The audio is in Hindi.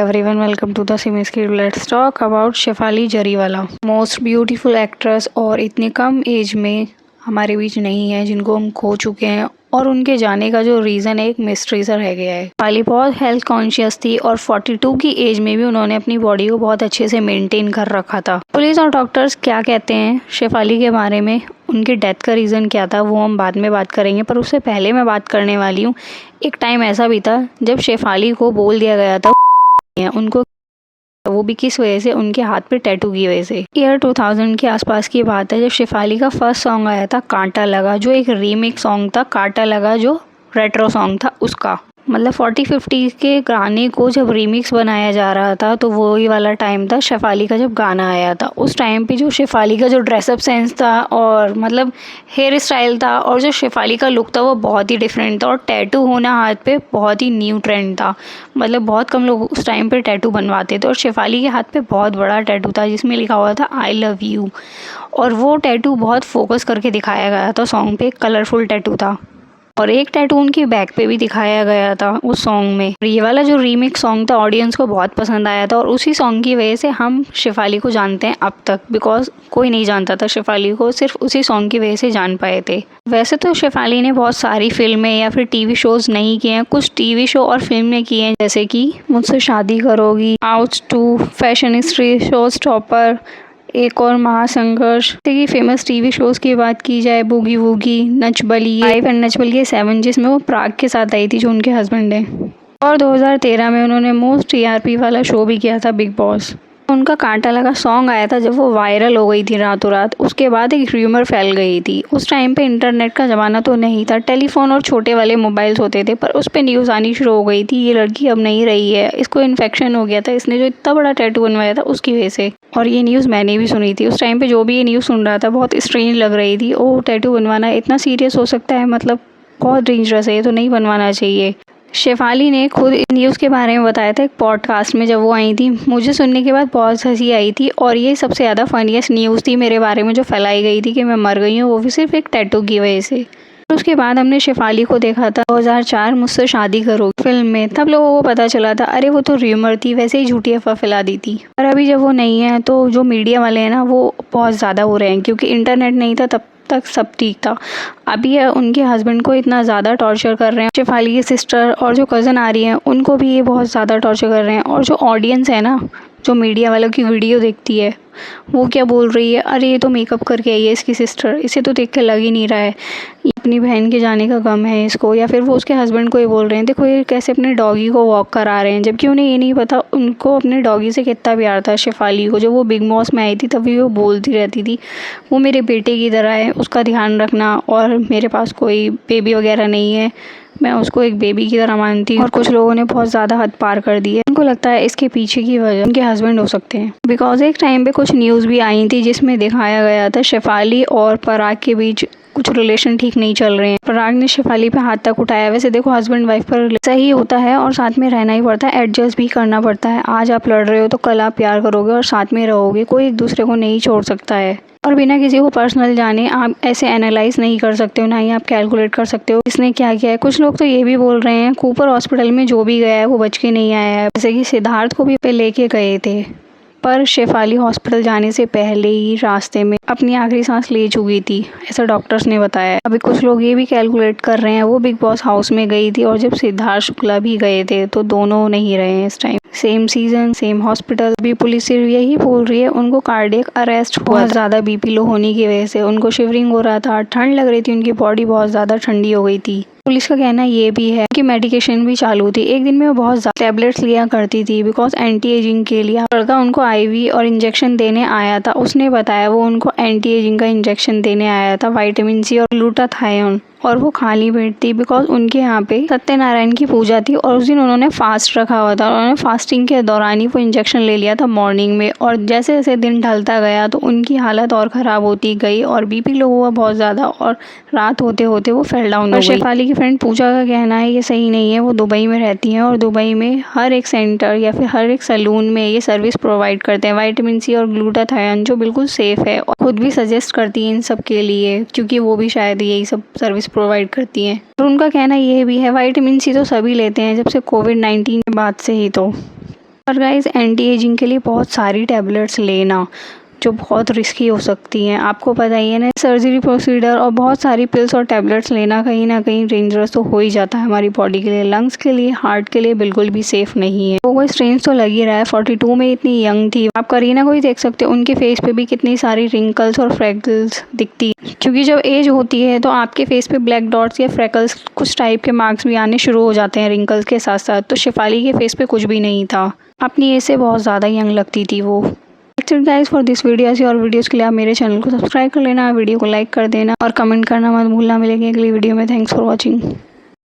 Everyone, welcome to the Simi Skid. Let's talk about Shefali Jariwala, most beautiful actress और इतनी कम एज में हमारे बीच नहीं है, जिनको हम खो चुके हैं और उनके जाने का जो रीज़न है एक मिस्ट्री सा रह गया है। शेफाली बहुत हेल्थ कॉन्शियस थी और 42 की एज में भी उन्होंने अपनी बॉडी को बहुत अच्छे से मेंटेन कर रखा था। पुलिस और डॉक्टर्स क्या कहते हैं शेफाली के बारे में, उनकी डेथ का रीज़न क्या था, वो हम बाद में बात करेंगे। पर उससे पहले मैं बात करने वाली हूँ, एक टाइम ऐसा भी था जब शेफाली को बोल दिया गया था उनको, वो भी किस वजह से, उनके हाथ पे टैटू की वजह से। ईयर 2000 के आसपास की बात है जब शेफाली का फर्स्ट सॉन्ग आया था कांटा लगा, जो एक रीमेक सॉन्ग था कांटा लगा, जो रेट्रो सॉन्ग था उसका। मतलब 40-50 के गाने को जब रीमिक्स बनाया जा रहा था तो वही वाला टाइम था शेफाली का जब गाना आया था। उस टाइम पे जो शेफाली का जो ड्रेसअप सेंस था और मतलब हेयर स्टाइल था और जो शेफाली का लुक था वो बहुत ही डिफरेंट था। और टैटू होना हाथ पे बहुत ही न्यू ट्रेंड था, मतलब बहुत कम लोग उस टाइम पे टैटू बनवाते थे। और शेफाली के हाथ पे बहुत बड़ा टैटू था जिसमें लिखा हुआ था आई लव यू, और वो टैटू बहुत फोकस करके दिखाया गया था सॉन्ग पे, एक कलरफुल टैटू था। और एक टैटू उनकी बैक पे भी दिखाया गया था उस सॉन्ग में। ये वाला जो रीमिक सॉन्ग था ऑडियंस को बहुत पसंद आया था और उसी सॉन्ग की वजह से हम शेफाली को जानते हैं अब तक, बिकॉज कोई नहीं जानता था शेफाली को, सिर्फ उसी सॉन्ग की वजह से जान पाए थे। वैसे तो शेफाली ने बहुत सारी फिल्में या फिर टीवी शोज नहीं किए हैं, कुछ टीवी शो और फिल्में किए हैं जैसे कि मुझसे शादी करोगी, out 2, fashion history, show stopper, एक और महासंघर्ष। की फेमस टीवी शोज की बात की जाए, boogie woogie, Nach Baliye 5 and Nach Baliye 7, जिसमें वो प्राग के साथ आई थी जो उनके हस्बैंड हैं। और 2013 में उन्होंने मोस्ट टीआरपी वाला शो भी किया था बिग बॉस। उनका कांटा लगा सॉन्ग आया था जब वो वायरल हो गई थी रातों रात, उसके बाद एक र्यूमर फैल गई थी। उस टाइम पे इंटरनेट का ज़माना तो नहीं था, टेलीफोन और छोटे वाले मोबाइल्स होते थे, पर उस पर न्यूज़ आनी शुरू हो गई थी ये लड़की अब नहीं रही है, इसको इन्फेक्शन हो गया था, इसने जो इतना बड़ा टैटू बनवाया था उसकी वजह से। और ये न्यूज़ मैंने भी सुनी थी उस टाइम पे, जो भी ये न्यूज़ सुन रहा था बहुत स्ट्रेंज लग रही थी। ओ टैटू बनवाना इतना सीरियस हो सकता है, मतलब बहुत डेंजरस है, ये तो नहीं बनवाना चाहिए। शेफाली ने खुद इन न्यूज़ के बारे में बताया था एक पॉडकास्ट में जब वो आई थी। मुझे सुनने के बाद बहुत हंसी आई थी और ये सबसे ज़्यादा फनीएस्ट न्यूज़ थी मेरे बारे में जो फैलाई गई थी कि मैं मर गई हूँ, वो भी सिर्फ एक टैटू की वजह से। उसके बाद हमने शेफाली को देखा था 2004 मुझसे शादी करोगी फिल्म में, तब लोगों को पता चला था अरे वो तो र्यूमर थी, वैसे ही झूठी अफवाह फैला दी थी। और अभी जब वो नहीं है तो जो मीडिया वाले हैं ना वो बहुत ज़्यादा हो रहे हैं, क्योंकि इंटरनेट नहीं था तब तक सब ठीक था। अभी उनके हस्बैंड को इतना ज़्यादा टॉर्चर कर रहे हैं, शेफाली की सिस्टर और जो कज़न आ रही हैं उनको भी ये बहुत ज़्यादा टॉर्चर कर रहे हैं। और जो ऑडियंस है ना, जो मीडिया वालों की वीडियो देखती है, वो क्या बोल रही है, अरे ये तो मेकअप करके आई है इसकी सिस्टर, इसे तो देख के लग ही नहीं रहा है, ये अपनी बहन के जाने का गम है इसको। या फिर वो उसके हस्बैंड को ये बोल रहे हैं देखो ये कैसे अपने डॉगी को वॉक करा रहे हैं, जबकि उन्हें ये नहीं पता उनको अपने डॉगी से कितना प्यार था शेफाली को। जब वो बिग बॉस में आई थी तभी वो बोलती रहती थी वो मेरे बेटे की तरह है, उसका ध्यान रखना, और मेरे पास कोई बेबी वगैरह नहीं है, मैं उसको एक बेबी की तरह मानती हूँ। और कुछ लोगों ने बहुत ज़्यादा हद पार कर दी है, उनको लगता है इसके पीछे की वजह उनके हस्बैंड हो सकते हैं। बिकॉज एक टाइम पे कुछ न्यूज़ भी आई थी जिसमें दिखाया गया था शेफाली और पराग के बीच कुछ रिलेशन ठीक नहीं चल रहे हैं। पराग ने शेफाली पे हाथ तक उठाया। वैसे देखो हस्बैंड वाइफ पर सही होता है और साथ में रहना ही पड़ता है, एडजस्ट भी करना पड़ता है। आज आप लड़ रहे हो तो कल आप प्यार करोगे और साथ में रहोगे, कोई एक दूसरे को नहीं छोड़ सकता है। और बिना किसी को पर्सनल जाने आप ऐसे एनालाइज नहीं कर सकते हो, ना ही आप कैलकुलेट कर सकते हो किसने क्या किया है। कुछ लोग तो ये भी बोल रहे हैं कूपर हॉस्पिटल में जो भी गया है वो बच के नहीं आया है, जैसे कि सिद्धार्थ को भी पे लेके गए थे, पर शेफाली हॉस्पिटल जाने से पहले ही रास्ते में अपनी आखिरी सांस ले चुकी थी, ऐसा डॉक्टर्स ने बताया। अभी कुछ लोग ये भी कैलकुलेट कर रहे हैं वो बिग बॉस हाउस में गई थी और जब सिद्धार्थ शुक्ला भी गए थे तो दोनों नहीं रहे हैं इस time, same season same hospital. अभी पुलिस सिर्फ यही बोल रही है उनको कार्डियक अरेस्ट हुआ, बहुत ज़्यादा बीपी लो होने की वजह से उनको शिवरिंग हो रहा था, ठंड लग रही थी, उनकी बॉडी बहुत ज़्यादा ठंडी हो गई थी। पुलिस का कहना ये भी है कि मेडिकेशन भी चालू थी, एक दिन में वो बहुत ज़्यादा टैबलेट्स लिया करती थी बिकॉज एंटी एजिंग के लिए। लड़का उनको आईवी और इंजेक्शन देने आया था, उसने बताया वो उनको एंटी एजिंग का इंजेक्शन देने आया था, विटामिन सी और ग्लूटाथायोन, और वो खाली पेट थी बिकॉज उनके यहाँ पे सत्यनारायण की पूजा थी और उस दिन उन्होंने फास्ट रखा हुआ था। उन्होंने फास्टिंग के दौरान ही वो इंजेक्शन ले लिया था मॉर्निंग में, और जैसे जैसे दिन ढलता गया तो उनकी हालत और ख़राब होती गई और बीपी लो हुआ बहुत ज़्यादा और रात होते होते वो फेल डाउन हो गई। शेफाली की फ्रेंड पूजा का कहना है ये सही नहीं है, वो दुबई में रहती हैं और दुबई में हर एक सेंटर या फिर हर एक सैलून में ये सर्विस प्रोवाइड करते हैं, विटामिन सी और ग्लूटाथायोन, जो बिल्कुल सेफ़ है, और खुद भी सजेस्ट करती हैं इन सब के लिए क्योंकि वो भी शायद यही सब सर्विस प्रोवाइड करती हैं। और उनका कहना ये भी है विटामिन सी तो सभी लेते हैं जब से कोविड-19 के बाद से ही, तो और गाइस एंटी एजिंग के लिए बहुत सारी टैबलेट्स लेना जो बहुत रिस्की हो सकती हैं, आपको पता ही है ना, सर्जरी प्रोसीजर और बहुत सारी पिल्स और टैबलेट्स लेना कहीं ना कहीं डेंजरस तो हो ही जाता है हमारी बॉडी के लिए, लंग्स के लिए, हार्ट के लिए बिल्कुल भी सेफ नहीं है। वो कोई स्ट्रेंज तो लग ही रहा है, 42 में इतनी यंग थी। आप करीना को ही देख सकते हो, उनके फेस पे भी कितनी सारी रिंकल्स और फ्रैकल्स दिखती है, क्योंकि जब एज होती है तो आपके फेस पे ब्लैक डॉट्स या फ्रैकल्स कुछ टाइप के मार्क्स भी आने शुरू हो जाते हैं रिंकल्स के साथ साथ। तो शेफाली के फेस पे कुछ भी नहीं था, अपनी एज से बहुत ज़्यादा यंग लगती थी वो। गाइस फॉर दिस वीडियो, ऐसी और वीडियोस के लिए आप मेरे चैनल को सब्सक्राइब कर लेना, वीडियो को लाइक कर देना और कमेंट करना मत भूलना। मिलेंगे अगली वीडियो में। Thanks for watching.